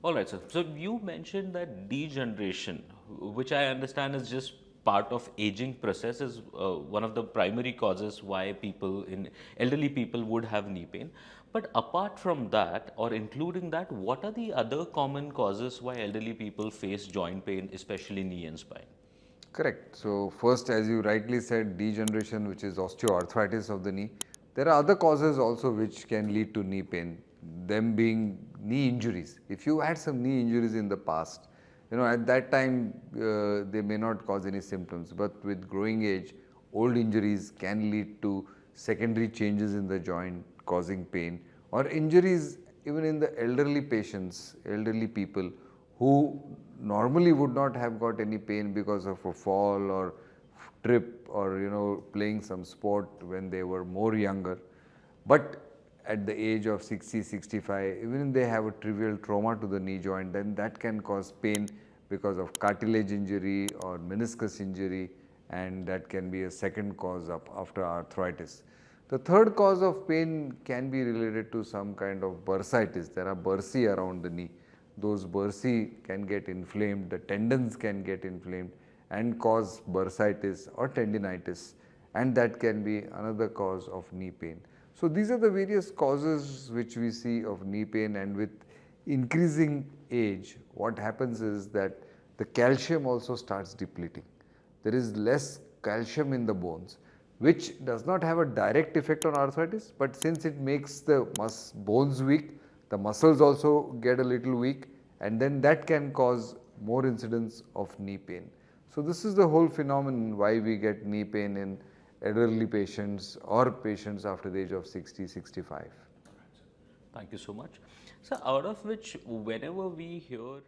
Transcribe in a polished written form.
All right, sir. So you mentioned that degeneration, which I understand is just part of aging process, is one of the primary causes why elderly people would have knee pain. But apart from that, or including that, what are the other common causes why elderly people face joint pain, especially knee and spine? Correct. So first, as you rightly said, degeneration, which is osteoarthritis of the knee. There are other causes also which can lead to knee pain, them being knee injuries. If you had some knee injuries in the past, at that time they may not cause any symptoms, but with growing age, old injuries can lead to secondary changes in the joint causing pain, or injuries even in the elderly patients, elderly people who normally would not have got any pain because of a fall or trip or playing some sport when they were more younger, but at the age of 60, 65, even if they have a trivial trauma to the knee joint, then that can cause pain because of cartilage injury or meniscus injury, and that can be a second cause of after arthritis. The third cause of pain can be related to some kind of bursitis. There are bursae around the knee. Those bursae can get inflamed, the tendons can get inflamed and cause bursitis or tendinitis, and that can be another cause of knee pain. So these are the various causes which we see of knee pain, and with increasing age, what happens is that the calcium also starts depleting. There is less calcium in the bones, which does not have a direct effect on arthritis, but since it makes the bones weak, the muscles also get a little weak, and then that can cause more incidence of knee pain. So this is the whole phenomenon why we get knee pain in elderly patients or patients after the age of 60, 65. Thank you so much. So out of which, whenever we hear